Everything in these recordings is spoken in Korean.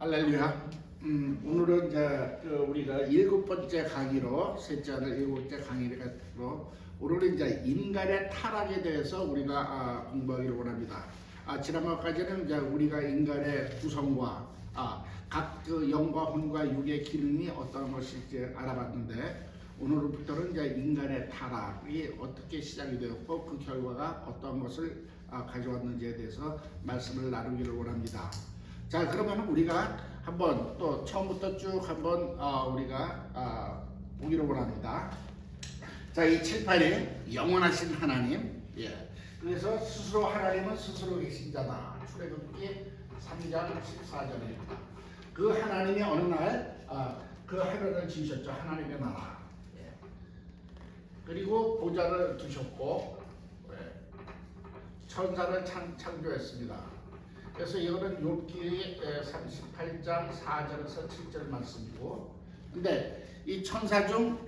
할렐루야. 오늘은 이제 우리가 일곱 번째 강의로 셋째 아들 일곱 번째 강의로 오늘은 이제 인간의 타락에 대해서 우리가 공부하기를 원합니다. 지난번까지는 이제 우리가 인간의 구성과 각 영과 혼과 육의 기능이 어떤 것일지 알아봤는데 오늘부터는 이제 인간의 타락이 어떻게 시작이 되었고 그 결과가 어떤 것을 가져왔는지에 대해서 말씀을 나누기를 원합니다. 자, 그러면 우리가 한번 또 처음부터 쭉 한번 우리가 보기를 원합니다. 자, 이 7, 8이 영원하신 하나님. 그래서 스스로 하나님은 스스로 계신 자다. 출애굽기 3장 14절입니다. 그 하나님이 어느 날 그 하늘을 지으셨죠. 하나님의 나라. 그리고 보좌를 두셨고 천사를 창조했습니다. 그래서 이거는 욥기 38장 4절에서 7절 말씀이고, 근데 이 천사 중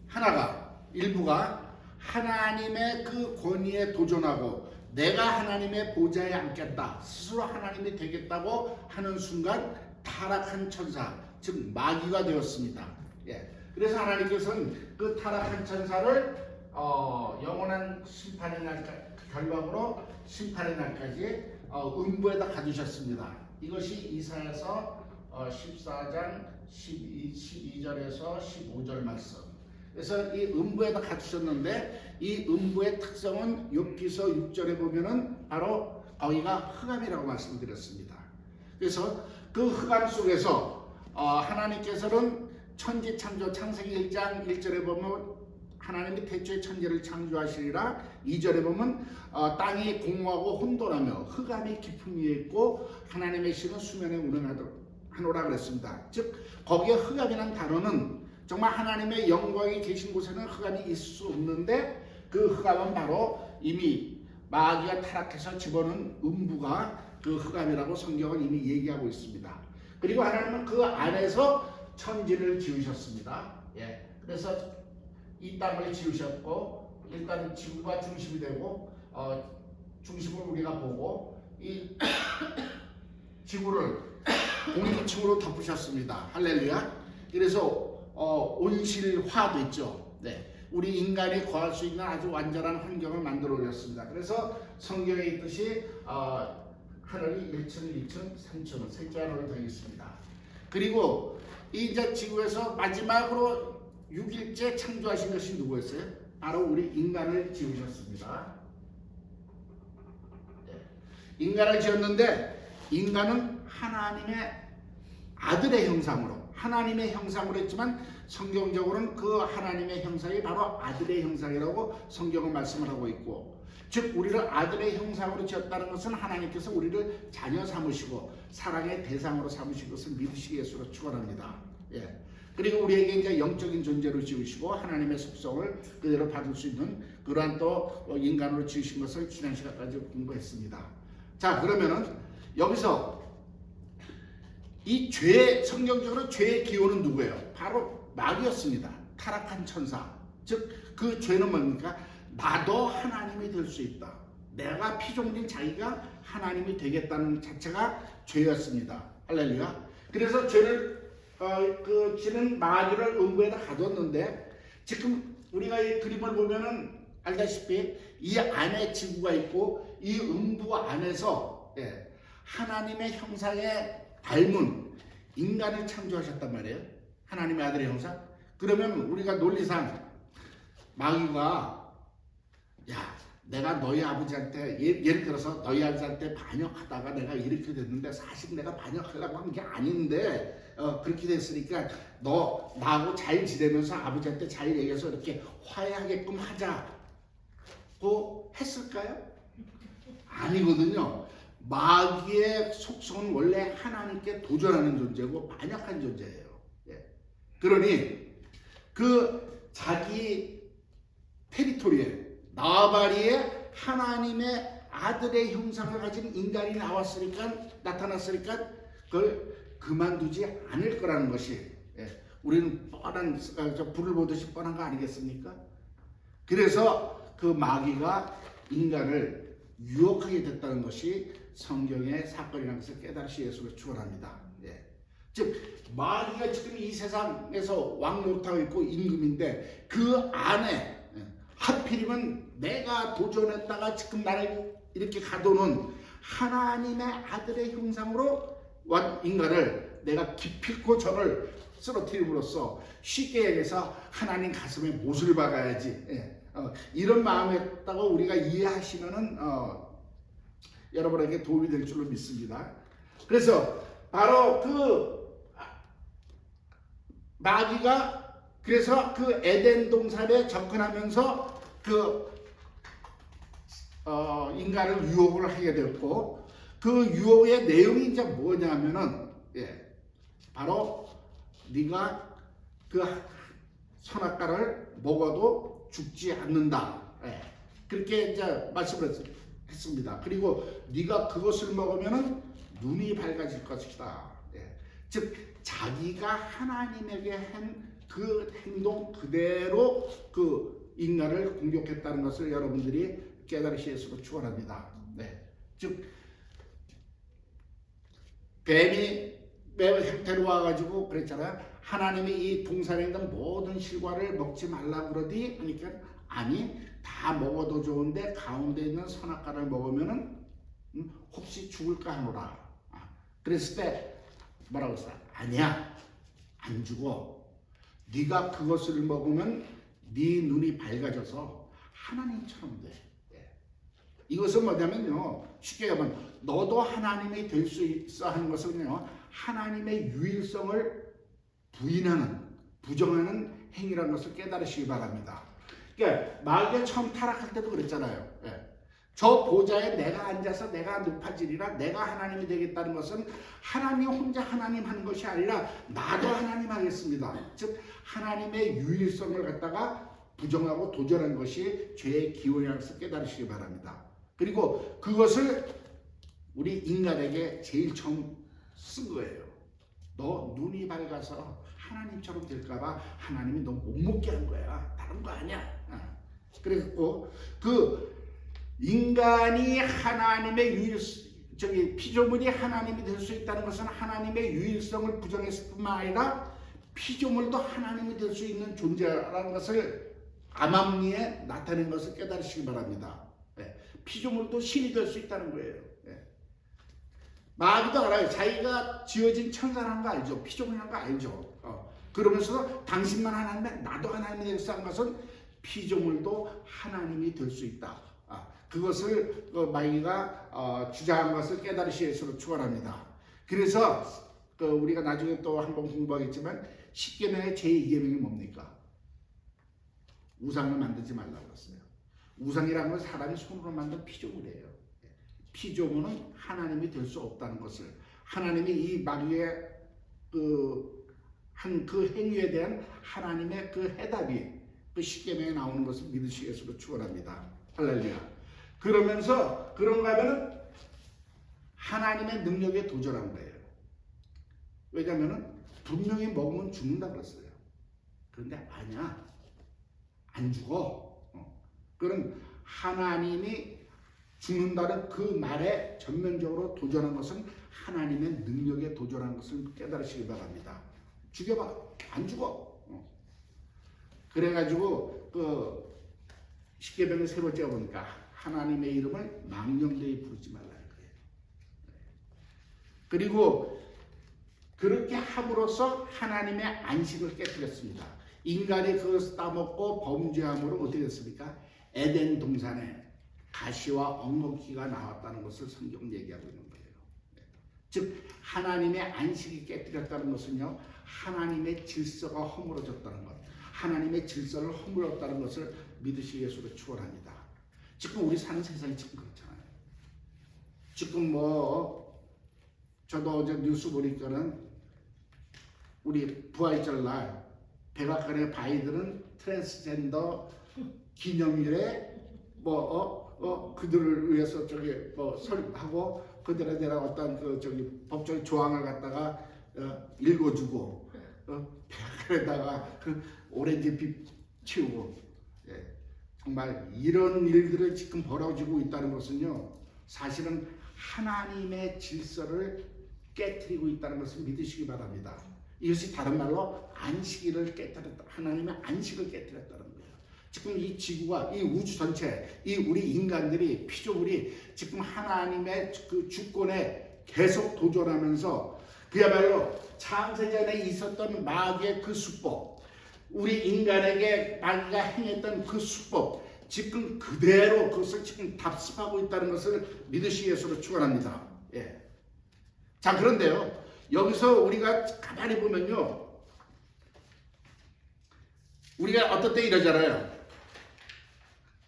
하나가 일부가 하나님의 그 권위에 도전하고 내가 하나님의 보좌에 앉겠다, 스스로 하나님이 되겠다고 하는 순간 타락한 천사, 즉 마귀가 되었습니다. 그래서 하나님께서는 그 타락한 천사를 영원한 심판의 날 결과로 심판의 날까지 음부에다 가두셨습니다. 이것이 이사야서 14장 12절에서 15절 말씀. 그래서 이 음부에다 가두셨는데 이 음부의 특성은 욥기서 6절에 보면은 바로 거기가 흑암이라고 말씀드렸습니다. 그래서 그 흑암 속에서 하나님께서는 천지 창조 창세기 1장 1절에 보면 하나님이 태초에 천지를 창조하시리라. 2절에 보면 땅이 공허하고 혼돈하며 흑암이 깊음 위에 있고 하나님의 신은 수면에 운행하노라 그랬습니다. 즉 거기에 흑암이라는 단어는 정말 하나님의 영광이 계신 곳에는 흑암이 있을 수 없는데 그 흑암은 바로 이미 마귀가 타락해서 집어넣은 음부가 그 흑암이라고 성경은 이미 얘기하고 있습니다. 그리고 하나님은 그 안에서 천지를 지으셨습니다. 그래서 이 땅을 지으셨고 일단은 지구가 중심이 되고 중심을 우리가 보고 이 지구를 공기층으로 덮으셨습니다. 할렐루야. 그래서 온실화도 있죠. 우리 인간이 거할 수 있는 아주 완전한 환경을 만들어 오셨습니다. 그래서 성경에 있듯이 하늘이 1층, 2층, 3층은 셋째 하늘로 되어 있습니다. 그리고 이제 지구에서 마지막으로 6일째 창조하신 것이 누구였어요? 바로 우리 인간을 지으셨습니다. 인간을 지었는데 인간은 하나님의 아들의 형상으로, 하나님의 형상으로 했지만 성경적으로는 그 하나님의 형상이 바로 아들의 형상이라고 성경은 말씀을 하고 있고, 즉 우리를 아들의 형상으로 지었다는 것은 하나님께서 우리를 자녀 삼으시고 사랑의 대상으로 삼으신 것을 믿으시기 위해서 축원합니다. 그리고 우리에게 이제 영적인 존재로 지으시고 하나님의 속성을 그대로 받을 수 있는 그러한 또 인간으로 지으신 것을 지난 시간까지 공부했습니다. 자, 그러면은 여기서 이 죄, 성경적으로 죄의 기원은 누구예요? 바로 마귀였습니다. 타락한 천사. 즉 그 죄는 뭡니까? 나도 하나님이 될 수 있다. 내가 피조물인 자기가 하나님이 되겠다는 자체가 죄였습니다. 할렐루야. 그래서 죄를 지는 마귀를 음부에다 가뒀는데, 지금 우리가 이 그림을 보면은 알다시피 이 안에 지구가 있고 이 음부 안에서 하나님의 형상에 닮은 인간을 창조하셨단 말이에요. 하나님의 아들의 형상. 그러면 우리가 논리상 마귀가 내가 너희 아버지한테 예를 들어서 너희 아버지한테 반역하다가 내가 이렇게 됐는데 사실 내가 반역하려고 한 게 아닌데 그렇게 됐으니까 너 나하고 잘 지내면서 아버지한테 잘 얘기해서 이렇게 화해하게끔 하자고 했을까요? 아니거든요. 마귀의 속성은 원래 하나님께 도전하는 존재고 반역한 존재예요. 그러니 그 자기 테리토리에 나바리에 하나님의 아들의 형상을 가진 인간이 나타났으니까 그걸 그만두지 않을 거라는 것이 우리는 뻔한 불을 보듯이 뻔한 거 아니겠습니까? 그래서 그 마귀가 인간을 유혹하게 됐다는 것이 성경의 사건이라는 것을 깨달으시 예수를 축원합니다. 즉 마귀가 지금 이 세상에서 왕노릇하고 있고 임금인데 그 안에 하필이면 내가 도전했다가 지금 나를 이렇게 가둬놓은 하나님의 아들의 형상으로 온 인간을 내가 기필코 저를 쓰러뜨림으로써 쉽게 얘기해서 하나님 가슴에 못을 박아야지, 이런 마음이었다고 우리가 이해하시면은 여러분에게 도움이 될 줄로 믿습니다. 그래서 바로 그 마귀가 그래서 그 에덴 동산에 접근하면서 그 인간을 유혹을 하게 되었고, 그 유혹의 내용이 이제 뭐냐면은 바로 네가 그 선악과를 먹어도 죽지 않는다. 그렇게 이제 말씀을 했습니다. 그리고 네가 그것을 먹으면은 눈이 밝아질 것이다. 즉 자기가 하나님에게 한 그 행동 그대로 그 인간을 공격했다는 것을 여러분들이 깨달으시기를 축원합니다. 즉 뱀이 매우 형태로 와가지고 그랬잖아요. 하나님이 이 동산에 있는 모든 실과를 먹지 말라 그러더니 그러니까 아니 다 먹어도 좋은데 가운데 있는 선악과를 먹으면은 혹시 죽을까 하노라. 그랬을 때 뭐라고 했어? 아니야, 안 죽어. 네가 그것을 먹으면 네 눈이 밝아져서 하나님처럼 돼. 이것은 뭐냐면요, 쉽게 하면 너도 하나님이 될 수 있어 하는 것은요, 하나님의 유일성을 부인하는, 부정하는 행위라는 것을 깨달으시기 바랍니다. 그러니까 마귀가 처음 타락할 때도 그랬잖아요. 저 보좌에 내가 앉아서 내가 높아지리라, 내가 하나님이 되겠다는 것은 하나님 혼자 하나님 하는 것이 아니라 나도 하나님 하겠습니다. 즉 하나님의 유일성을 갖다가 부정하고 도전한 것이 죄의 기원이라는 것을 깨달으시기 바랍니다. 그리고 그것을 우리 인간에게 제일 처음 쓴 거예요. 너 눈이 밝아서 하나님처럼 될까봐 하나님이 너 못 먹게 한 거야. 다른 거 아니야. 그래서 그 인간이 하나님의 피조물이 하나님이 될 수 있다는 것은 하나님의 유일성을 부정했을 뿐만 아니라 피조물도 하나님이 될 수 있는 존재라는 것을 암암리에 나타낸 것을 깨달으시기 바랍니다. 피조물도 신이 될 수 있다는 거예요. 마귀도 알아요. 자기가 지어진 천사라는 거 알죠. 피조물이라는 거 알죠. 그러면서 당신만 하나님이 나도 하나님이 되겠어 한 것은 피조물도 하나님이 될 수 있다. 그것을 마귀가 주장한 것을 깨달으시기를 축원합니다. 그래서 우리가 나중에 또 한번 공부하겠지만 10계명의 제2계명이 뭡니까? 우상을 만들지 말라고 했어요. 우상이라는 건 사람이 손으로 만든 피조물이에요. 피조물은 하나님이 될 수 없다는 것을, 하나님이 이 마귀의 한 그 행위에 대한 하나님의 그 해답이 그 10계명에 나오는 것을 믿으시기를 축원합니다. 할렐루야. 그러면서 그런가 하면은 하나님의 능력에 도전한 거예요. 왜냐하면은 분명히 먹으면 죽는다 그랬어요. 그런데 아니야, 안 죽어. 그럼 하나님이 죽는다는 그 말에 전면적으로 도전한 것은 하나님의 능력에 도전한 것을 깨달으시기 바랍니다. 죽여봐, 안 죽어. 그래가지고 그 10계명의 세 번째가 보니까 하나님의 이름을 망령되이 부르지 말라는 거예요. 그리고 그렇게 함으로써 하나님의 안식을 깨뜨렸습니다. 인간이 그것을 따먹고 범죄함으로 어떻게 됐습니까? 에덴 동산에 가시와 엉겅퀴가 나왔다는 것을 성경은 얘기하고 있는 거예요. 즉 하나님의 안식이 깨뜨렸다는 것은요, 하나님의 질서가 허물어졌다는 것, 하나님의 질서를 허물었다는 것을 믿으시기를 축원합니다. 지금 우리 사는 세상이 지금 그렇잖아요. 지금 저도 어제 뉴스 보니까는 우리 부활절 날 백악관의 바이든은 트랜스젠더 기념일에 그들을 위해서 설하고 그들에 대한 어떤 법적 조항을 갖다가 읽어주고 백악관에다가 그 오렌지빛 치우고, 정말 이런 일들을 지금 벌어지고 있다는 것은요, 사실은 하나님의 질서를 깨트리고 있다는 것을 믿으시기 바랍니다. 이것이 다른 말로 안식일을 깨뜨렸다. 하나님의 안식을 깨뜨렸다는 거예요. 지금 이 지구가 이 우주 전체 이 우리 인간들이 피조물이 지금 하나님의 그 주권에 계속 도전하면서 그야말로 창세전에 있었던 마귀의 그 수법, 우리 인간에게 마귀가 행했던 그 수법, 지금 그대로 그것을 지금 답습하고 있다는 것을 믿으시기 위해서 축원합니다. 예. 자, 그런데요, 여기서 우리가 가만히 보면요, 우리가 어떨 때 이러잖아요.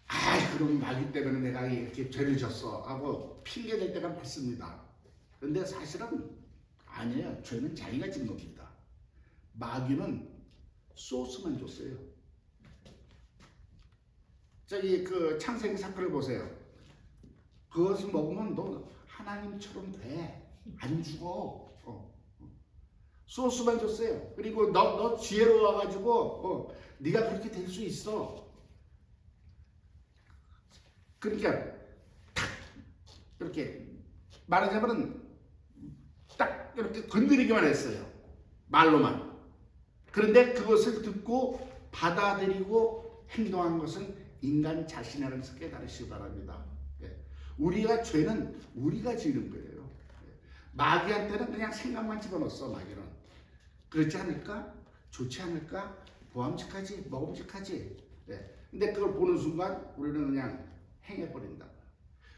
아, 그럼 마귀 때문에 내가 이렇게 죄를 졌어 하고 핑계댈 때가 많습니다. 그런데 사실은 아니에요. 죄는 자기가 진 겁니다. 마귀는 소스만 줬어요. 저기 그 창세기 사건을 보세요. 그것을 먹으면 너 하나님처럼 돼. 안 죽어. 소스만 줬어요. 그리고 너 지혜로워가지고 네가 그렇게 될 수 있어. 그러니까 탁 이렇게 말하자면 딱 이렇게 건드리기만 했어요. 말로만. 그런데 그것을 듣고 받아들이고 행동한 것은 인간 자신이라는 것을 깨달으시기 바랍니다. 우리가 죄는 우리가 지는 거예요. 마귀한테는 그냥 생각만 집어넣었어. 마귀는 그렇지 않을까? 좋지 않을까? 보암직하지? 먹음직하지? 근데 그걸 보는 순간 우리는 그냥 행해버린다.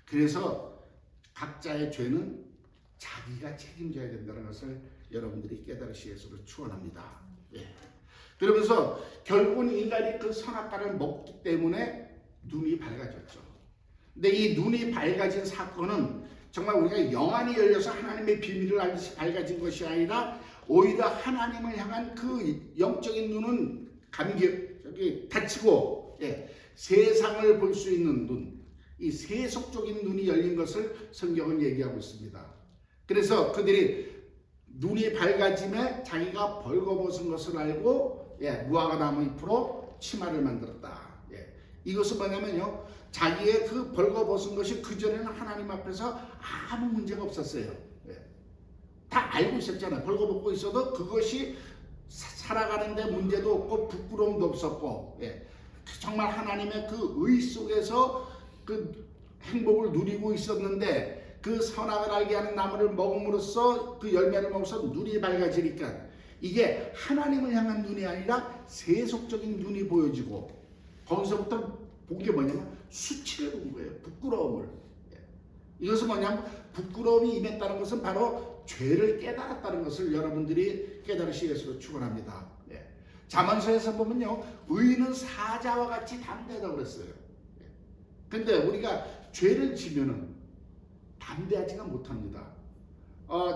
그래서 각자의 죄는 자기가 책임져야 된다는 것을 여러분들이 깨달으시기 위해서 축원합니다. 그러면서 결국은 인간이 그 선악과를 먹기 때문에 눈이 밝아졌죠. 근데 이 눈이 밝아진 사건은 정말 우리가 영안이 열려서 하나님의 비밀을 알듯이 밝아진 것이 아니라 오히려 하나님을 향한 그 영적인 눈은 닫히고 세상을 볼 수 있는 눈, 이 세속적인 눈이 열린 것을 성경은 얘기하고 있습니다. 그래서 그들이 눈이 밝아짐에 자기가 벌거벗은 것을 알고 무화과 나무 잎으로 치마를 만들었다. 이것은 뭐냐면요, 자기의 그 벌거벗은 것이 그전에는 하나님 앞에서 아무 문제가 없었어요. 다 알고 있었잖아요. 벌거벗고 있어도 그것이 살아가는데 문제도 없고 부끄러움도 없었고, 정말 하나님의 그 의 속에서 그 행복을 누리고 있었는데, 그 선악을 알게 하는 나무를 먹음으로써 그 열매를 먹어서 눈이 밝아지니까 이게 하나님을 향한 눈이 아니라 세속적인 눈이 보여지고, 거기서부터 본 게 뭐냐면 수치를 본 거예요. 부끄러움을. 이것은 뭐냐면 부끄러움이 임했다는 것은 바로 죄를 깨달았다는 것을 여러분들이 깨달으시기 위해서 축원합니다. 잠언서에서 보면요, 의인은 사자와 같이 담대하다고 그랬어요. 근데 우리가 죄를 지면은 담대하지가 못합니다.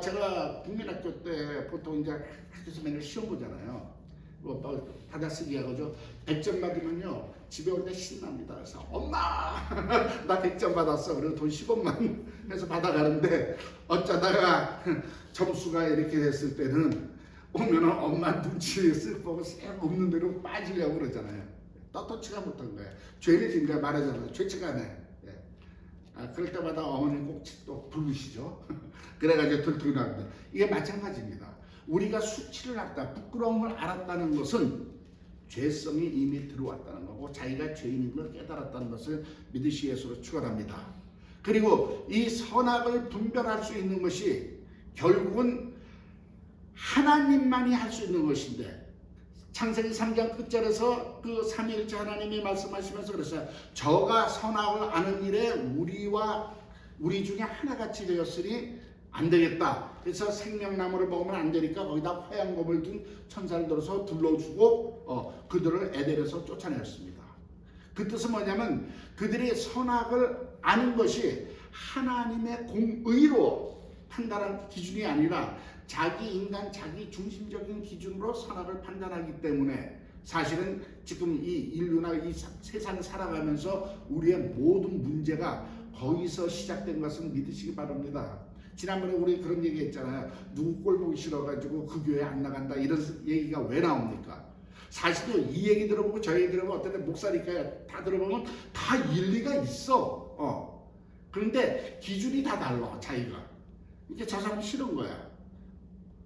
제가 국민학교 때 보통 이제 학교에서 맨날 시험 보잖아요. 받아쓰기 하고죠. 100점 받으면요, 집에 올 때 신납니다. 그래서 엄마 나 100점 받았어. 그리고 돈 10원만 해서 받아가는데, 어쩌다가 점수가 이렇게 됐을 때는 오면은 엄마 눈치를 쓱 보고 쓱 없는 대로 빠지려고 그러잖아요. 떳떳지가 못한 거예요. 죄를 지은 거야. 말하잖아요. 죄치가 안 해. 그럴 때마다 어머니는 꼭 또 부르시죠. 그래가지고 들통이 나는데, 이게 마찬가지입니다. 우리가 수치를 알았다, 부끄러움을 알았다는 것은 죄성이 이미 들어왔다는 거고, 자기가 죄인인 걸 깨달았다는 것을 믿으시기 위해서 축원합니다. 그리고 이 선악을 분별할 수 있는 것이 결국은 하나님만이 할 수 있는 것인데, 창세기 3장 끝절에서 그 삼위일체 하나님이 말씀하시면서 그랬어요. 저가 선악을 아는 일에 우리 중에 하나같이 되었으니 안 되겠다. 그래서 생명나무를 먹으면 안 되니까 거기다 화양검을 둔 천사를 들어서 둘러주고 그들을 에덴에서 쫓아내었습니다. 그 뜻은 뭐냐면 그들이 선악을 아는 것이 하나님의 공의로 판단한 기준이 아니라 자기 인간, 자기 중심적인 기준으로 선악을 판단하기 때문에 사실은 지금 이 인류나 이 세상 살아가면서 우리의 모든 문제가 거기서 시작된 것은 믿으시기 바랍니다. 지난번에 우리 그런 얘기 했잖아요. 누구 꼴 보기 싫어가지고 그 교회 안 나간다, 이런 얘기가 왜 나옵니까? 사실은 이 얘기 들어보고 저 얘기 들어보고 어떤 때 목사니까 다 들어보면 다 일리가 있어. 그런데 기준이 다 달라, 자기가. 이게 저 사람 싫은 거야.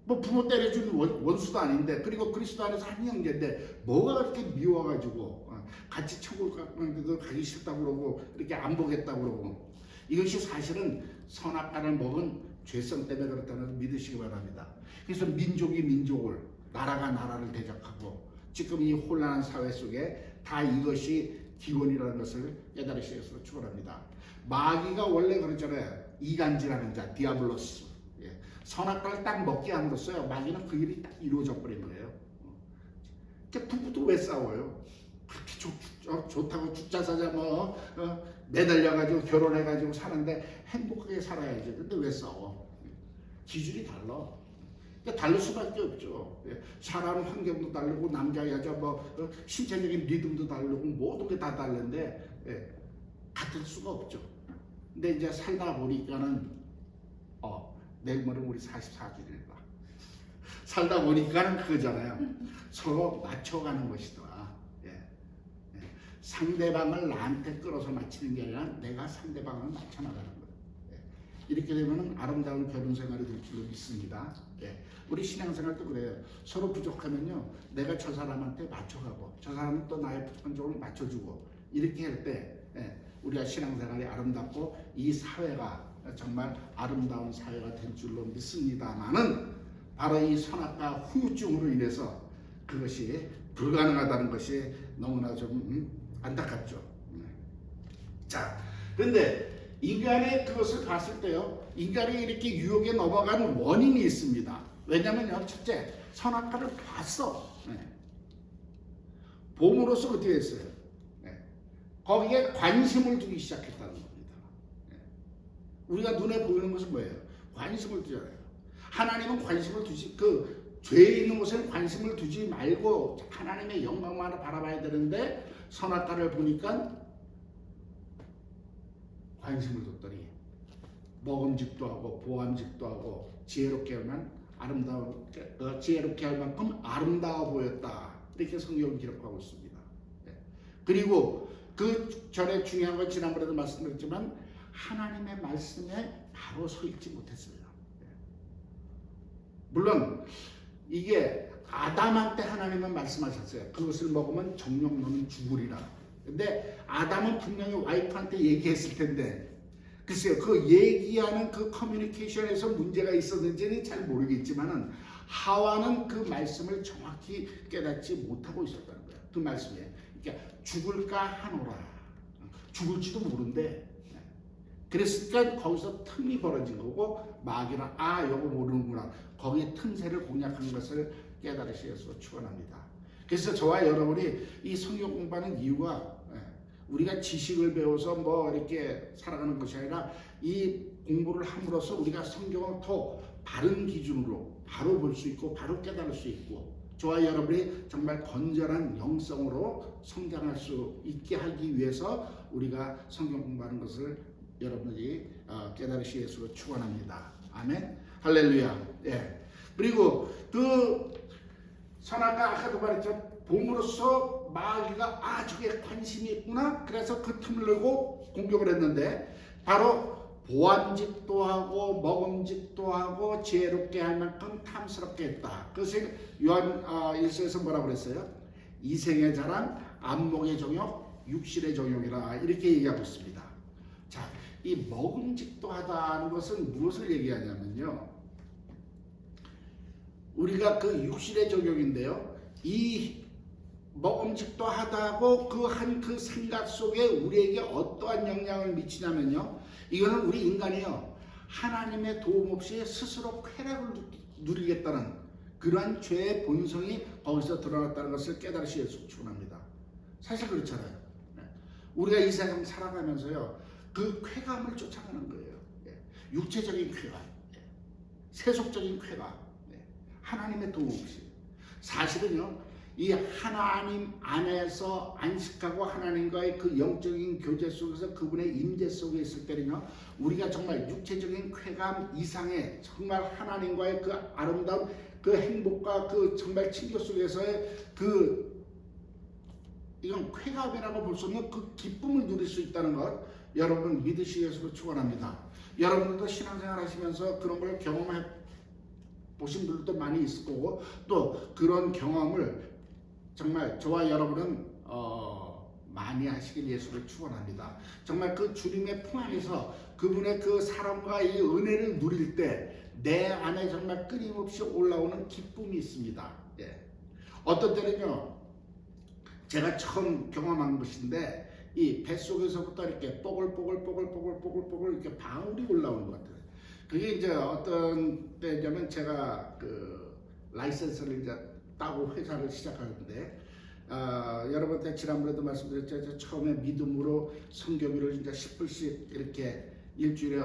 뭐 부모 때려주는 원수도 아닌데, 그리고 그리스도 안에서 한 형제인데 뭐가 그렇게 미워가지고 같이 천국 가는데도 가기 싫다고 그러고 이렇게 안 보겠다고 그러고. 이것이 사실은 선악과를 먹은 죄성 때문에 그렇다는 걸 믿으시기 바랍니다. 그래서 민족이 민족을, 나라가 나라를 대적하고 지금 이 혼란한 사회 속에 다 이것이 기원이라는 것을 깨달으시기 위해서 축원합니다. 마귀가 원래 그러잖아요. 이간질하는 자, 디아블로스. 선악과를 딱 먹게 함으로써요, 마귀는 그 일이 딱 이루어져 버린 거예요. 부부도 왜 싸워요? 그렇게 좋다고 죽자 사자 매달려가지고 결혼해가지고 사는데 행복하게 살아야지. 근데 왜 싸워? 기준이 달라. 다를 수밖에 없죠. 살아가는 환경도 다르고 남자 여자 신체적인 리듬도 다르고 모든 게 다 다른데 같을 수가 없죠. 근데 이제 살다 보니까는 내일 모레 우리 44주년이다. 살다 보니까는 그거잖아요. 서로 맞춰가는 것이더라. 상대방을 나한테 끌어서 맞추는 게 아니라 내가 상대방을 맞춰나가는 거예요. 이렇게 되면 아름다운 결혼 생활이 될 줄로 믿습니다. 우리 신앙생활도 그래요. 서로 부족하면요, 내가 저 사람한테 맞춰가고 저 사람은 또 나의 부족한 점을 맞춰주고, 이렇게 할 때 우리가 신앙생활이 아름답고 이 사회가 정말 아름다운 사회가 될 줄로 믿습니다만은, 바로 이 선악과 후유증으로 인해서 그것이 불가능하다는 것이 너무나 좀 안타깝죠. 자, 그런데 인간의 그것을 봤을 때요, 인간이 이렇게 유혹에 넘어가는 원인이 있습니다. 왜냐면요, 첫째, 선악과를 봤어. 봄으로써 어떻게 했어요? 거기에 관심을 두기 시작했다는 겁니다. 우리가 눈에 보이는 것은 뭐예요? 관심을 두잖아요. 하나님은 관심을 두지, 죄에 있는 곳에 관심을 두지 말고 하나님의 영광만 바라봐야 되는데, 선악과를 보니까 관심을 뒀더니 먹음직도 하고 보암직도 하고 지혜롭게 할 만큼 아름다워 보였다. 이렇게 성경은 기록하고 있습니다. 그리고 그 전에 중요한 건 지난번에도 말씀드렸지만, 하나님의 말씀에 바로 서 있지 못했어요. 물론 이게 아담한테 하나님은 말씀하셨어요. 그것을 먹으면 정령 너는 죽으리라. 근데 아담은 분명히 와이프한테 얘기했을 텐데, 글쎄요, 그 얘기하는 그 커뮤니케이션에서 문제가 있었는지는 잘 모르겠지만은, 하와는 그 말씀을 정확히 깨닫지 못하고 있었다는 거예요. 그 말씀에. 그러니까 죽을까 하노라. 죽을지도 모른대. 그랬으니까 거기서 틈이 벌어진 거고, 마귀는 이거 모르는구나. 거기에 틈새를 공략하는 것을 깨달으시기 위해서 축원합니다. 그래서 저와 여러분이 이 성경 공부하는 이유가, 우리가 지식을 배워서 이렇게 살아가는 것이 아니라, 이 공부를 함으로써 우리가 성경을 더 바른 기준으로 바로 볼 수 있고 바로 깨달을 수 있고, 저와 여러분이 정말 건전한 영성으로 성장할 수 있게 하기 위해서 우리가 성경 공부하는 것을 여러분들이 깨달으시기 위해서 축원합니다. 아멘. 할렐루야. 그리고 그 선악과, 아까도 말했죠. 봄으로써 마귀가 저게 관심이 있구나. 그래서 그 틈을 내고 공격을 했는데, 바로 보암직도 하고 먹음직도 하고 지혜롭게 할 만큼 탐스럽게 했다. 그것을 요한 1서에서 뭐라고 그랬어요? 이생의 자랑, 안목의 정욕, 육신의 정욕이라 이렇게 얘기하고 있습니다. 자, 이 먹음직도 하다는 것은 무엇을 얘기하냐면요, 우리가 그 육신의 정욕인데요, 이 먹음직도 하다고 그 생각 속에 우리에게 어떠한 영향을 미치냐면요, 이거는 우리 인간이요, 하나님의 도움 없이 스스로 쾌락을 누리겠다는 그러한 죄의 본성이 거기서 드러났다는 것을 깨달으시기 위해서 축원합니다. 사실 그렇잖아요. 우리가 이 세상 살아가면서요, 그 쾌감을 쫓아가는 거예요. 육체적인 쾌감, 세속적인 쾌감, 하나님의 도움 없이. 사실은요, 이 하나님 안에서 안식하고 하나님과의 그 영적인 교제 속에서 그분의 임재 속에 있을 때는요, 우리가 정말 육체적인 쾌감 이상의 정말 하나님과의 그 아름다운 그 행복과 그 정말 친교 속에서의 이건 쾌감이라고 볼 수 없는 그 기쁨을 누릴 수 있다는 것, 여러분 믿으시기 위해서 축원합니다. 여러분들도 신앙생활 하시면서 그런 걸 보신 분들도 많이 있을 거고 또 그런 경험을 정말 저와 여러분은 많이 하시길 예수를 축원합니다. 정말 그 주님의 품 안에서 그분의 그 사랑과 이 은혜를 누릴 때 내 안에 정말 끊임없이 올라오는 기쁨이 있습니다. 예. 어떤 때는요, 제가 처음 경험한 것인데 이 뱃속에서부터 이렇게 뽀글뽀글 이렇게 방울이 올라오는 것 같아요. 그게 이제 어떤 때냐면 제가 그 라이센스를 이제 따고 회사를 시작하는데 여러분한테 지난번에도 말씀드렸죠. 처음에 믿음으로 성교비를 이제 10불씩 이렇게 일주일에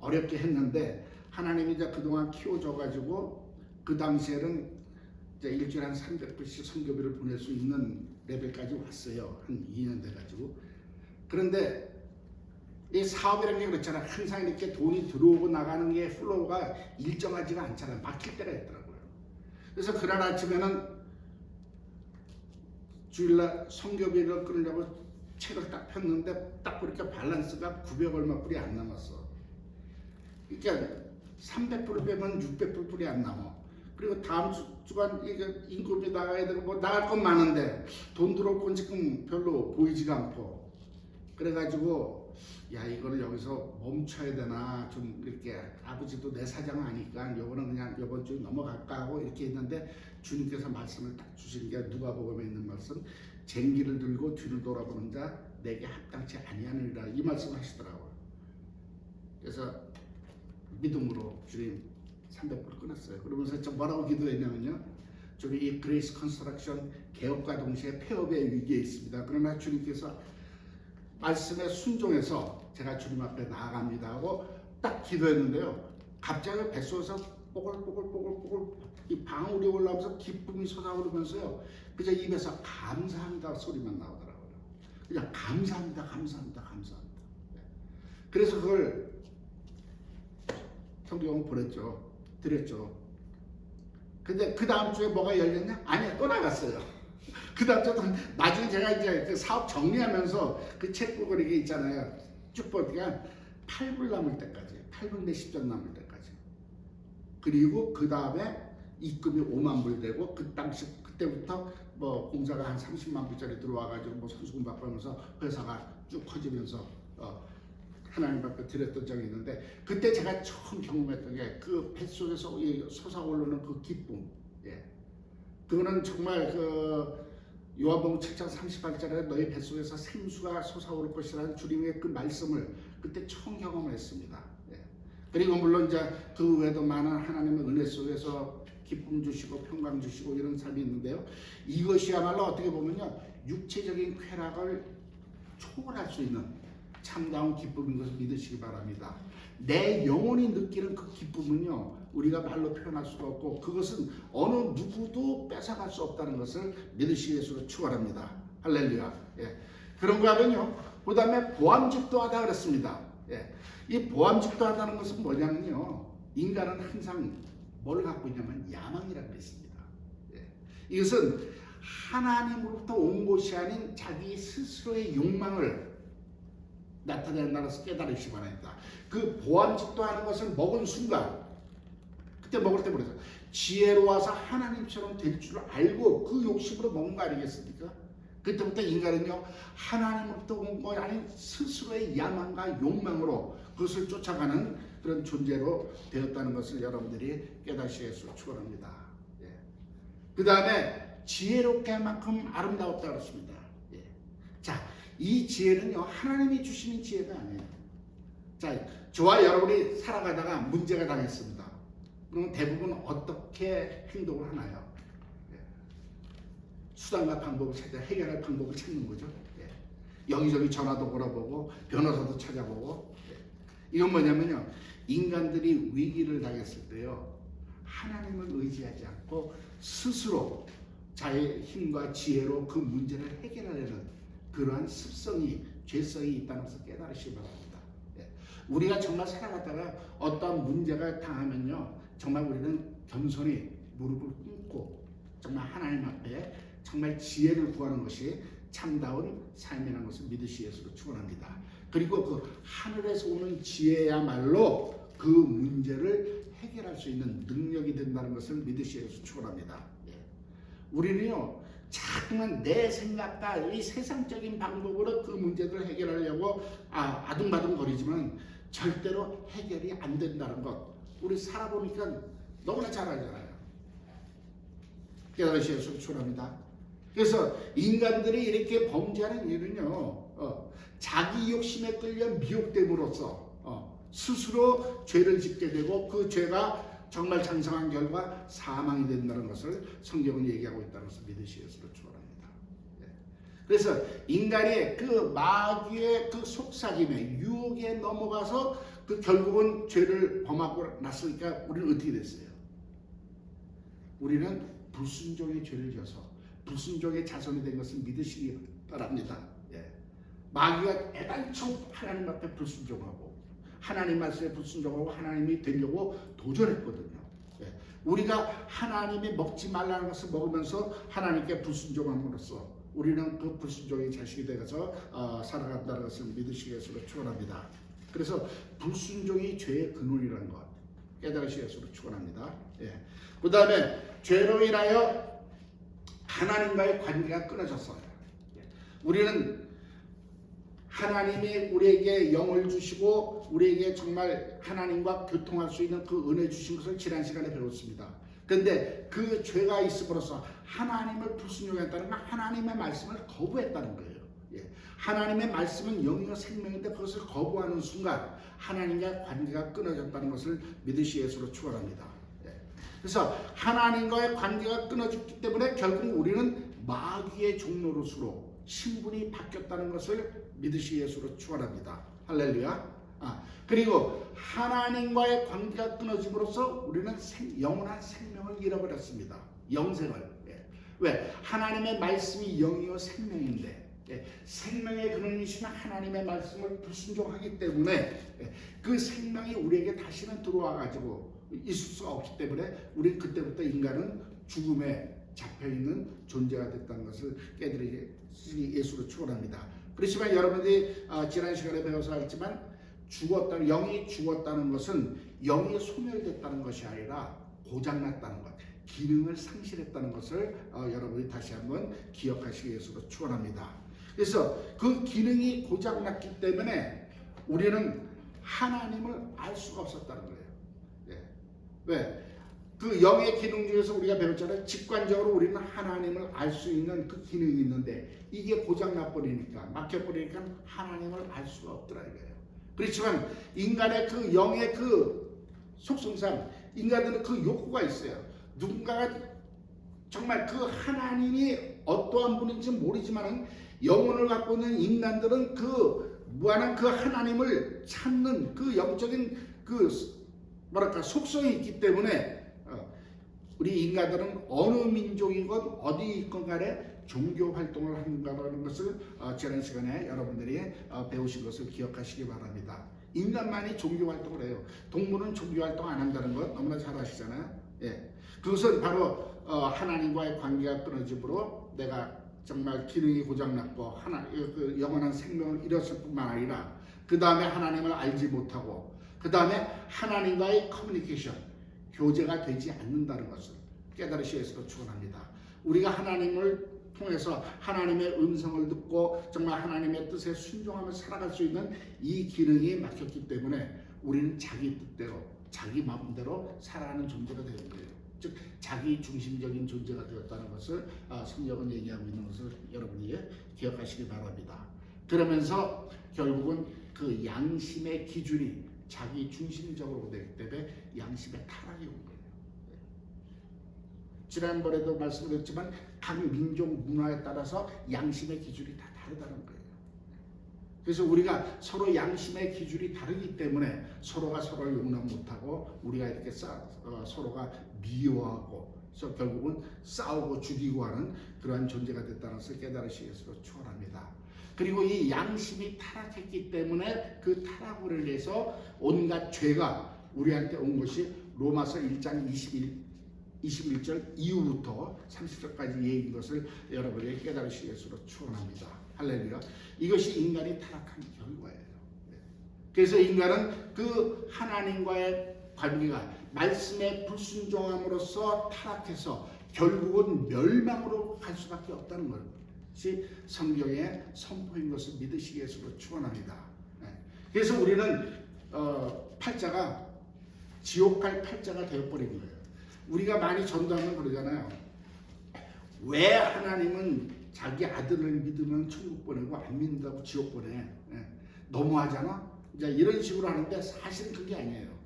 어렵게 했는데 하나님이 이제 그동안 키워줘가지고 그 당시에는 이제 일주일에 한 300불씩 성교비를 보낼 수 있는 레벨까지 왔어요. 한 2년 돼가지고. 그런데 이 사업이라는 게 그렇잖아. 항상 이렇게 돈이 들어오고 나가는 게 플로우가 일정하지가 않잖아요. 막힐 때가 있더라고요. 그래서 그날 아침에는 주일날 성교비를 끊으려고 책을 딱 폈는데 딱 보니까 밸런스가 900 얼마 불이 안 남았어. 그러니까 300불을 빼면 600불 불이 안 남아. 그리고 다음 주간 임금이 나가야 되고 뭐 나갈 건 많은데 돈 들어올 건 지금 별로 보이지가 않고 그래가지고 야 이거를 여기서 멈춰야 되나 좀 이렇게 아버지도 내 사정 아니까 요거는 그냥 요번 주에 넘어갈까 하고 이렇게 했는데 주님께서 말씀을 딱 주시는 게 누가복음에 있는 말씀 쟁기를 들고 뒤를 돌아보는 자 내게 합당치 아니하느니라 이 말씀을 하시더라고요. 그래서 믿음으로 주님 300불 끊었어요. 그러면서 저 뭐라고 기도했냐면요. 주님 이 그레이스 컨스트럭션 개업과 동시에 폐업의 위기에 있습니다. 그러나 주님께서 말씀에 순종해서 제가 주님 앞에 나아갑니다 하고 딱 기도했는데요. 갑자기 뱃속에서 뽀글뽀글 이 방울이 올라오면서 기쁨이 솟아오르면서요. 그저 입에서 감사합니다 소리만 나오더라고요. 그냥 감사합니다. 그래서 그걸 성경은 보냈죠. 드렸죠. 근데 그 다음 주에 뭐가 열렸냐? 아니야, 또 나갔어요. 그 다음 주에 나중에 제가 이제 그 사업 정리하면서 그 책북을 이게 있잖아요. 쭉 보니까 8불 남을 때까지, 8불 몇십 전 남을 때까지. 그리고 그 다음에 입금이 5만 불 되고 그 당시 그때부터 뭐 공사가 한 30만 불짜리 들어와가지고 뭐 선수금 받고 하면서 회사가 쭉 커지면서 하나님 앞에 드렸던 적이 있는데 그때 제가 처음 경험했던 게 그 뱃속에서 솟아오르는 그 기쁨. 예. 그거는 정말 그 요한복음 7장 30절에 너희 뱃속에서 생수가 솟아오를 것이라는 주님의 그 말씀을 그때 처음 경험을 했습니다. 예. 그리고 물론 이제 그 외에도 많은 하나님의 은혜 속에서 기쁨 주시고 평강 주시고 이런 삶이 있는데요. 이것이야말로 어떻게 보면요. 육체적인 쾌락을 초월할 수 있는 참다운 기쁨인 것을 믿으시기 바랍니다. 내 영혼이 느끼는 그 기쁨은요 우리가 말로 표현할 수가 없고 그것은 어느 누구도 뺏어갈 수 없다는 것을 믿으시기 위해서 축원합니다. 할렐루야. 예. 그런가 하면요 그 다음에 보암직도하다 그랬습니다. 예. 이 보암직도하다는 것은 뭐냐면요 인간은 항상 뭘 갖고 있냐면 야망이라고 했습니다. 예. 이것은 하나님으로부터 온 것이 아닌 자기 스스로의 욕망을 나타낸다는 것을 깨달으시기 바랍니다. 그 보암직도 하는 것을 먹은 순간 그때 먹을 때 그래서 지혜로워서 하나님처럼 될 줄 알고 그 욕심으로 먹은 거 아니겠습니까? 그때부터 인간은요 하나님으로부터 온 거 아닌 스스로의 야망과 욕망으로 그것을 쫓아가는 그런 존재로 되었다는 것을 여러분들이 깨닫으시기 위해서 축원합니다. 예. 그 다음에 지혜롭게 할 만큼 아름다웠다 그렇습니다. 예. 자, 이 지혜는요 하나님이 주시는 지혜가 아니에요. 자, 저와 여러분이 살아가다가 문제가 당했습니다. 그럼 대부분 어떻게 행동을 하나요? 예. 수단과 방법을 찾아 해결할 방법을 찾는 거죠. 예. 여기저기 전화도 걸어보고 변호사도 찾아보고. 예. 이건 뭐냐면요 인간들이 위기를 당했을 때요 하나님을 의지하지 않고 스스로 자의 힘과 지혜로 그 문제를 해결하려는 그러한 습성이 죄성이 있다는 것을 깨달으시기 바랍니다. 예. 우리가 정말 살아가다가 어떤 문제가 당하면요 정말 우리는 겸손히 무릎을 꿇고 정말 하나님 앞에 정말 지혜를 구하는 것이 참다운 삶이라는 것을 믿으시기 위해서 축원합니다. 그리고 그 하늘에서 오는 지혜야말로 그 문제를 해결할 수 있는 능력이 된다는 것을 믿으시기를 축원합니다. 예. 우리는요 자꾸만 내 생각과 이 세상적인 방법으로 그 문제들을 해결하려고 아둥바둥거리지만 절대로 해결이 안 된다는 것 우리 살아보니까 너무나 잘 알잖아요. 깨달으시기를 축원합니다. 그래서 인간들이 이렇게 범죄하는 이유는요 자기 욕심에 끌려 미혹됨으로써 스스로 죄를 짓게 되고 그 죄가 정말 장성한 결과 사망이 된다는 것을 성경은 얘기하고 있다는 것을 믿으시기를 축원합니다. 그래서 인간이 그 마귀의 그 속삭임에 유혹에 넘어가서 그 결국은 죄를 범하고 났으니까 우리는 어떻게 됐어요? 우리는 불순종의 죄를 져서 불순종의 자손이 된 것을 믿으시기 바랍니다. 마귀가 애당초 하나님 앞에 불순종하고 하나님 말씀에 불순종하고 하나님이 되려고 도전했거든요. 우리가 하나님이 먹지 말라는 것을 먹으면서 하나님께 불순종함으로써 우리는 그 불순종의 자식이 되어서 살아간다는 것을 믿으시기를 축원합니다. 그래서 불순종이 죄의 근원이라는 것 깨달으시기를 축원합니다. 그 다음에 죄로 인하여 하나님과의 관계가 끊어졌어요. 우리는 하나님이 우리에게 영을 주시고 우리에게 정말 하나님과 교통할 수 있는 그 은혜 주신 것을 지난 시간에 배웠습니다. 그런데 그 죄가 있음으로써 하나님을 불순종했다는 건 하나님의 말씀을 거부했다는 거예요. 하나님의 말씀은 영이요 생명인데 그것을 거부하는 순간 하나님과 관계가 끊어졌다는 것을 믿으시기를 축원합니다. 그래서 하나님과의 관계가 끊어졌기 때문에 결국 우리는 마귀의 종노릇으로 신분이 바뀌었다는 것을 믿으시기를 축원합니다. 할렐루야. 그리고 하나님과의 관계가 끊어짐으로써 우리는 영원한 생명을 잃어버렸습니다. 영생을. 왜? 하나님의 말씀이 영이요 생명인데 생명의 근원이신 하나님의 말씀을 불순종하기 때문에 그 생명이 우리에게 다시는 들어와 가지고 있을 수가 없기 때문에 우리는 그때부터 인간은 죽음에 잡혀있는 존재가 됐다는 것을 깨달으시 예수로 축원합니다. 그렇지만 여러분들이 지난 시간에 배워서 알지만 영이 죽었다는 것은 영이 소멸됐다는 것이 아니라 고장났다는 것, 기능을 상실했다는 것을 여러분이 다시 한번 기억하시기 위해서 축원합니다. 그래서 그 기능이 고장났기 때문에 우리는 하나님을 알 수가 없었다는 거예요. 왜? 그 영의 기능 중에서 우리가 배웠잖아요. 직관적으로 우리는 하나님을 알 수 있는 그 기능이 있는데 이게 고장나버리니까 막혀버리니까 하나님을 알 수가 없더라 이거예요. 그렇지만 인간의 그 영의 그 속성상 인간들은 그 욕구가 있어요. 누군가가 정말 그 하나님이 어떠한 분인지 모르지만 영혼을 갖고 있는 인간들은 그 무한한 그 하나님을 찾는 그 영적인 그 속성이 있기 때문에 우리 인간들은 어느 민족이건 어디 있건 간에 종교 활동을 한다는 것을 지난 시간에 여러분들이 배우신 것을 기억하시기 바랍니다. 인간만이 종교 활동을 해요. 동물은 종교 활동 안 한다는 것 너무나 잘 아시잖아요. 그것은 바로 하나님과의 관계가 끊어짐으로 내가 정말 기능이 고장났고 그 영원한 생명을 잃었을 뿐만 아니라 그 다음에 하나님을 알지 못하고 그 다음에 하나님과의 커뮤니케이션, 교제가 되지 않는다는 것을 깨달으시기를 축원합니다. 우리가 하나님을 통해서 하나님의 음성을 듣고 정말 하나님의 뜻에 순종하며 살아갈 수 있는 이 기능이 막혔기 때문에 우리는 자기 뜻대로 자기 마음대로 살아가는 존재가 되는 거예요. 즉 자기 중심적인 존재가 되었다는 것을 성경은 얘기하고 있는 것을 여러분이 기억하시기 바랍니다. 그러면서 결국은 그 양심의 기준이 자기 중심적으로 되기 때문에 양심의 타락이 온 거예요. 지난번에도 말씀드렸지만 각 민족 문화에 따라서 양심의 기준이 다 다르다는 거예요. 그래서 우리가 서로 양심의 기준이 다르기 때문에 서로가 서로를 용납 못하고 우리가 이렇게 서로가 미워하고 그래서 결국은 싸우고 죽이고 하는 그러한 존재가 됐다는 것을 깨달으시기를 축원합니다. 그리고 이 양심이 타락했기 때문에 그 타락으로 인해서 온갖 죄가 우리한테 온 것이 로마서 1장 21절 이후부터 30절까지 얘기인 것을 여러분이 깨달으시기를 축원합니다. 할렐루야. 이것이 인간이 타락한 결과예요. 그래서 인간은 그 하나님과의 관계가 말씀에 불순종함으로써 타락해서 결국은 멸망으로 갈 수밖에 없다는 것이 성경의 선포인 것을 믿으시기 위해서 축원합니다. 그래서 우리는 팔자가 지옥 갈 팔자가 되어버린 거예요. 우리가 많이 전도하면 그러잖아요. 왜 하나님은 자기 아들을 믿으면 천국 보내고 안 믿는다고 지옥 보내? 너무하잖아. 이제 이런 식으로 하는데 사실은 그게 아니에요.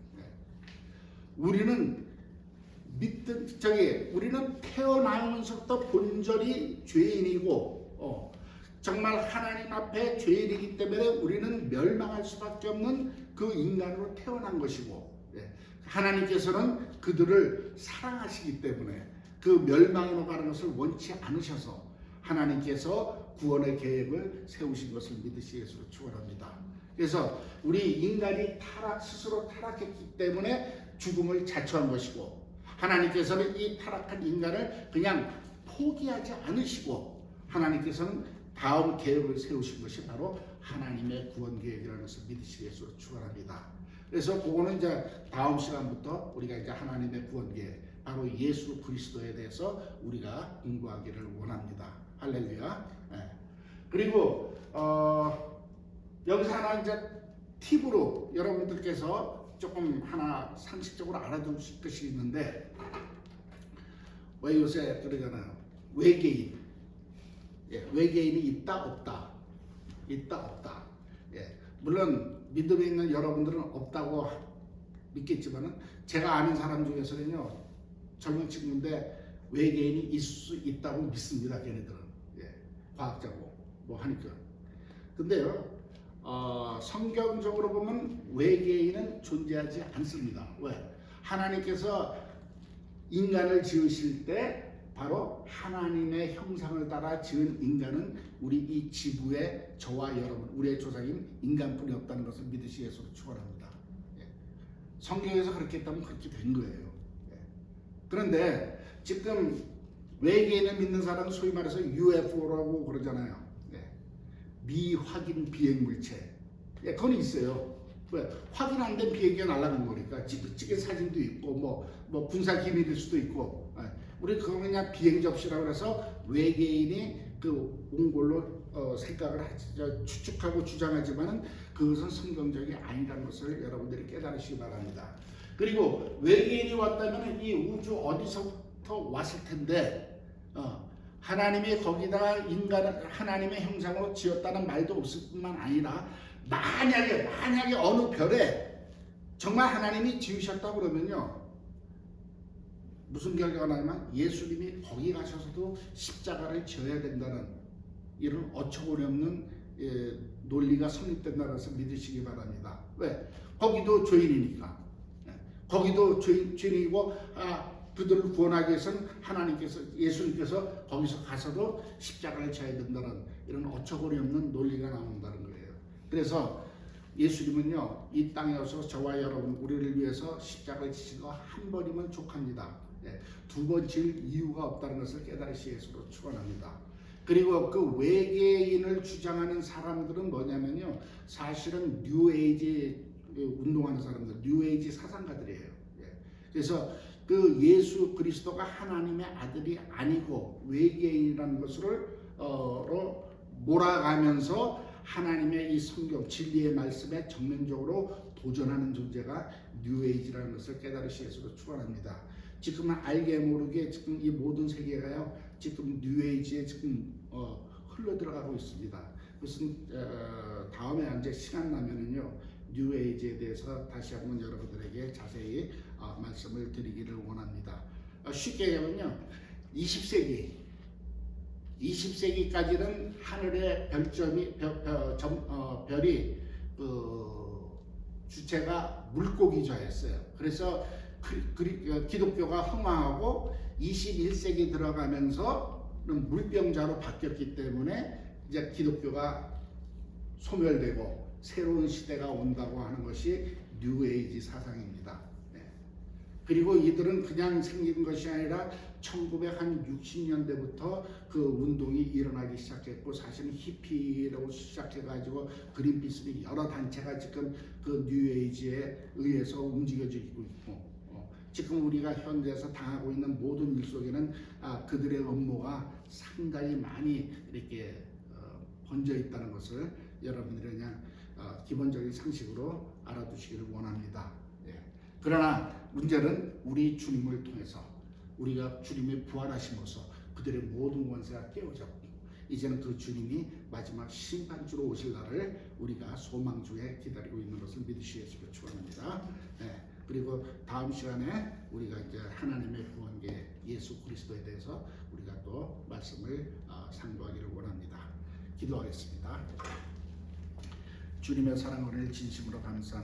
우리는 우리는 태어나면서부터 본절이 죄인이고 정말 하나님 앞에 죄인이기 때문에 우리는 멸망할 수밖에 없는 그 인간으로 태어난 것이고, 하나님께서는 그들을 사랑하시기 때문에 그 멸망으로 가는 것을 원치 않으셔서 하나님께서 구원의 계획을 세우신 것을 믿으시기 위해서 축원합니다. 그래서 우리 인간이 스스로 타락했기 때문에 죽음을 자초한 것이고, 하나님께서는 이 타락한 인간을 그냥 포기하지 않으시고 하나님께서는 다음 계획을 세우신 것이 바로 하나님의 구원 계획이라는 것을 믿으시기 위해서 축원합니다. 그래서 그거는 이제 다음 시간부터 우리가 이제 하나님의 구원 계획, 바로 예수 그리스도에 대해서 우리가 공부하기를 원합니다. 할렐루야. 그리고 여기서 하나 이제 팁으로 여러분들께서 조금 하나 상식적으로 알아두실 것이 있는데, 왜 요새 그러잖아요. 외계인. 외계인이 있다 없다. 있다 없다. 물론 믿음에 있는 여러분들은 없다고 믿겠지만은 제가 아는 사람 중에서는요, 젊은 친구인데 외계인이 있을 수 있다고 믿습니다. 걔네들은 과학자고 뭐 하니까. 근데요, 성경적으로 보면 외계인은 존재하지 않습니다. 왜? 하나님께서 인간을 지으실 때 바로 하나님의 형상을 따라 지은 인간은 우리 이 지구의 저와 여러분, 우리의 조상인 인간뿐이 없다는 것을 믿으시기 위해서 축원합니다. 성경에서 그렇게 했다면 그렇게 된 거예요. 그런데 지금 외계인을 믿는 사람은 소위 말해서 UFO라고 그러잖아요. 미확인 비행 물체. 그건 있어요. 왜? 확인 안 된 비행기가 날아간 거니까 찍은 사진도 있고 뭐 군사 기밀일 수도 있고. 우리 그거 그냥 비행 접시라고 해서 외계인이 온 걸로 생각을 추측하고 주장하지만은 그것은 성경적이 아니라는 것을 여러분들이 깨달으시기 바랍니다. 그리고 외계인이 왔다면 이 우주 어디서부터 왔을 텐데 하나님이 거기다가 인간을 하나님의 형상으로 지었다는 말도 없을 뿐만 아니라 만약에 어느 별에 정말 하나님이 지으셨다 그러면요, 무슨 결과가 나냐면 예수님이 거기 가셔서도 십자가를 져야 된다는 이런 어처구니 없는 논리가 성립된다는 것을 믿으시기 바랍니다. 왜? 거기도 죄인이니까. 거기도 죄인이고 그들을 구원하기 위해서는 예수님께서 거기서 가서도 십자가를 져야 된다는 이런 어처구니 없는 논리가 나온다는 거예요. 그래서 예수님은요, 이 땅에 오셔서 저와 여러분 우리를 위해서 십자가를 지신 거 한 번이면 족합니다. 두 번 질 이유가 없다는 것을 깨달으시기 위해서 축원합니다. 그리고 그 외계인을 주장하는 사람들은 뭐냐면요, 사실은 뉴에이지 운동하는 사람들, 뉴에이지 사상가들이에요. 그래서 그 예수 그리스도가 하나님의 아들이 아니고 외계인이라는 것을 몰아가면서 하나님의 이 성경 진리의 말씀에 정면적으로 도전하는 존재가 뉴에이지라는 것을 깨달으시기 위해서 축원합니다. 지금은 알게 모르게 지금 이 모든 세계가요, 지금 뉴에이지에 지금 흘러 들어가고 있습니다. 무슨 다음에 이제 시간 나면은요, 뉴에이지에 대해서 다시 한번 여러분들에게 자세히 말씀을 드리기를 원합니다. 쉽게 얘기하면요, 20세기까지는 하늘의 별이 주체가 물고기좌였어요. 그래서 기독교가 흥황하고 21세기 들어가면서는 물병자로 바뀌었기 때문에 이제 기독교가 소멸되고 새로운 시대가 온다고 하는 것이 뉴에이지 사상입니다. 그리고 이들은 그냥 생긴 것이 아니라 1960년대부터 그 운동이 일어나기 시작했고, 사실은 히피라고 시작해가지고 그린피스 여러 단체가 지금 그 뉴에이지에 의해서 움직여지고 있고, 지금 우리가 현재에서 당하고 있는 모든 일 속에는 그들의 음모가 상당히 많이 이렇게 번져 있다는 것을 여러분들이 그냥 기본적인 상식으로 알아두시기를 원합니다. 예. 그러나 문제는 우리 주님을 통해서 우리가 주님의 부활하심으로써 그들의 모든 권세가 깨어졌고 이제는 그 주님이 마지막 심판주로 오실 날을 우리가 소망주에 기다리고 있는 것을 믿으시기를 축원합니다. 예. 그리고 다음 시간에 우리가 이제 하나님의 구원계 예수 그리스도에 대해서 우리가 또 말씀을 상고하기를 원합니다. 기도하겠습니다. 주님의 사랑을 진심으로 감사합니다.